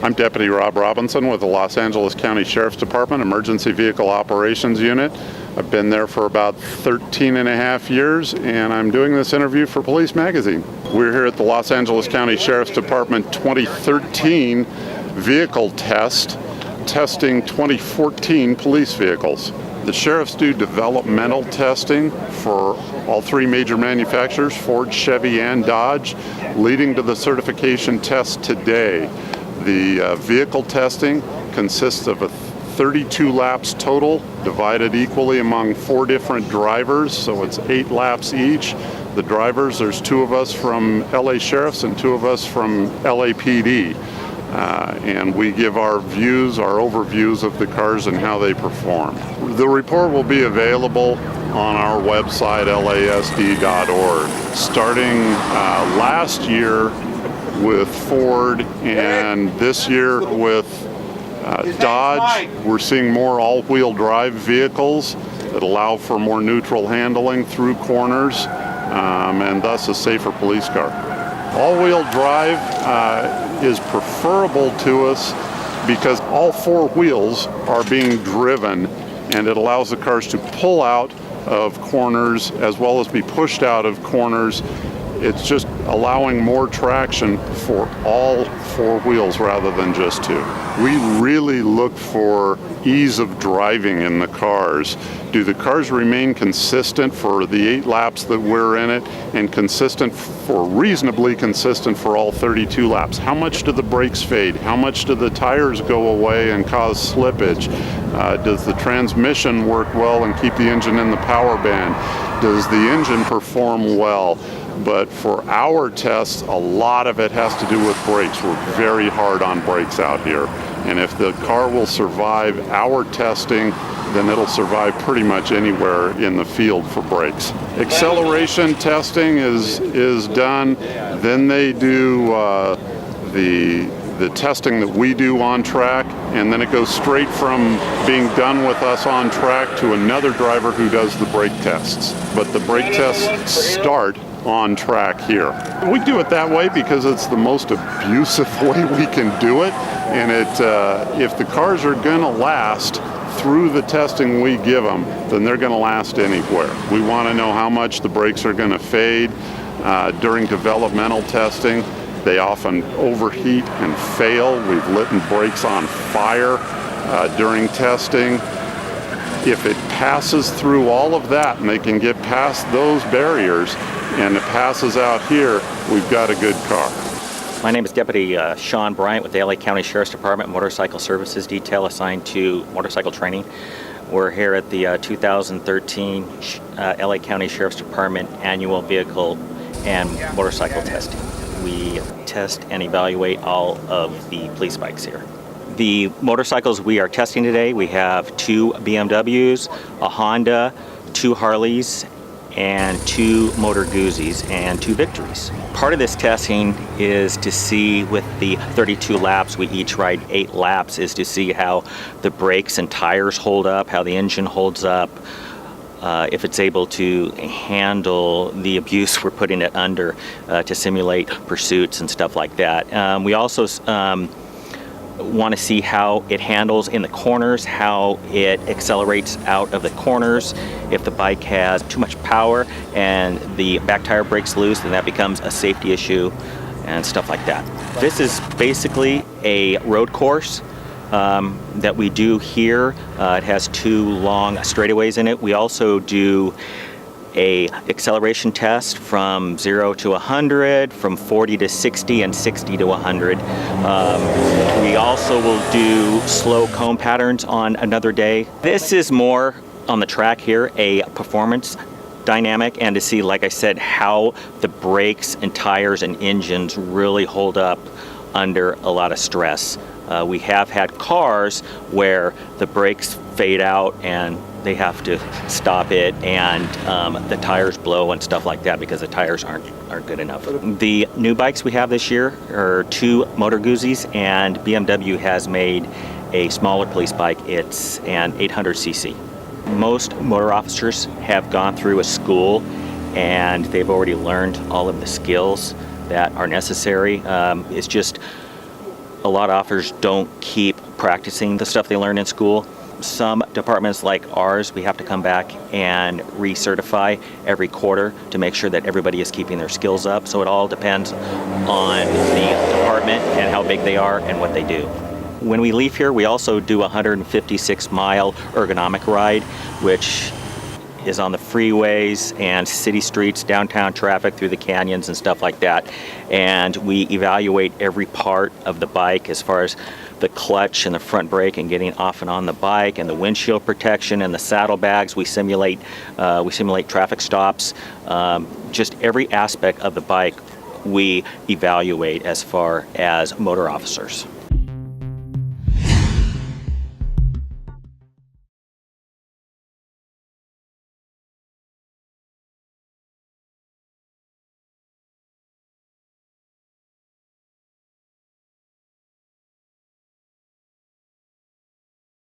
I'm Deputy Rob Robinson with the Los Angeles County Sheriff's Department Emergency Vehicle Operations Unit. I've been there for about 13 and a half years, and I'm doing this interview for Police Magazine. We're here at the Los Angeles County Sheriff's Department 2013 vehicle test, testing 2014 police vehicles. The sheriffs do developmental testing for all three major manufacturers, Ford, Chevy, and Dodge, leading to the certification test today. The vehicle testing consists of 32 laps total, divided equally among 4 different drivers, so it's 8 laps each. The drivers, there's 2 of us from LA Sheriffs and 2 of us from LAPD. And we give our views, our overviews of the cars and how they perform. The report will be available on our website, lasd.org. Starting last year with Ford and this year with Dodge, we're seeing more all-wheel drive vehicles that allow for more neutral handling through corners and thus a safer police car. All-wheel drive is preferable to us because all 4 wheels are being driven, and it allows the cars to pull out of corners as well as be pushed out of corners. It's just allowing more traction for all 4 wheels rather than just 2. We really look for ease of driving in the cars. Do the cars remain consistent for the 8 laps that we're in it, and reasonably consistent for all 32 laps? How much do the brakes fade? How much do the tires go away and cause slippage? Does the transmission work well and keep the engine in the power band? Does the engine perform well? But for our tests, a lot of it has to do with brakes. We're very hard on brakes out here. And if the car will survive our testing, then it'll survive pretty much anywhere in the field for brakes. Acceleration testing is done. Then they do the testing that we do on track, and then it goes straight from being done with us on track to another driver who does the brake tests. But the brake tests start on track here. We do it that way because it's the most abusive way we can do it, and if the cars are going to last through the testing we give them, then they're going to last anywhere. We want to know how much the brakes are going to fade. During developmental testing, they often overheat and fail. We've lit brakes on fire during testing. If it passes through all of that and they can get past those barriers and it passes out here, we've got a good car. My name is Deputy Sean Bryant with the LA County Sheriff's Department Motorcycle Services Detail assigned to motorcycle training. We're here at the 2013 LA County Sheriff's Department Annual Vehicle and Motorcycle Testing. We test and evaluate all of the police bikes here. The motorcycles we are testing today, we have 2 BMWs, a Honda, 2 Harleys, and 2 Motor Guzzi's and 2 Victories. Part of this testing is to see, with the 32 laps, we each ride 8 laps, is to see how the brakes and tires hold up, how the engine holds up, if it's able to handle the abuse we're putting it under to simulate pursuits and stuff like that. We also want to see how it handles in the corners, how it accelerates out of the corners. If the bike has too much power and the back tire breaks loose, then that becomes a safety issue and stuff like that. This is basically a road course that we do here. It has 2 long straightaways in it. We also do a acceleration test from 0 to 100, from 40 to 60, and 60 to 100. We also will do slow cone patterns on another day. This is more on the track here, a performance dynamic, and to see, like I said, how the brakes and tires and engines really hold up under a lot of stress. We have had cars where the brakes fade out and they have to stop it, and the tires blow and stuff like that because the tires aren't good enough. The new bikes we have this year are 2 Motor Guzzi's, and BMW has made a smaller police bike. It's an 800cc. Most motor officers have gone through a school and they've already learned all of the skills that are necessary. It's just A lot of officers don't keep practicing the stuff they learn in school. Some departments like ours, we have to come back and recertify every quarter to make sure that everybody is keeping their skills up. So it all depends on the department and how big they are and what they do. When we leave here, we also do a 156-mile ergonomic ride, which is on the freeways and city streets, downtown traffic through the canyons and stuff like that. And we evaluate every part of the bike as far as the clutch and the front brake and getting off and on the bike and the windshield protection and the saddlebags. We simulate traffic stops. Just every aspect of the bike we evaluate as far as motor officers.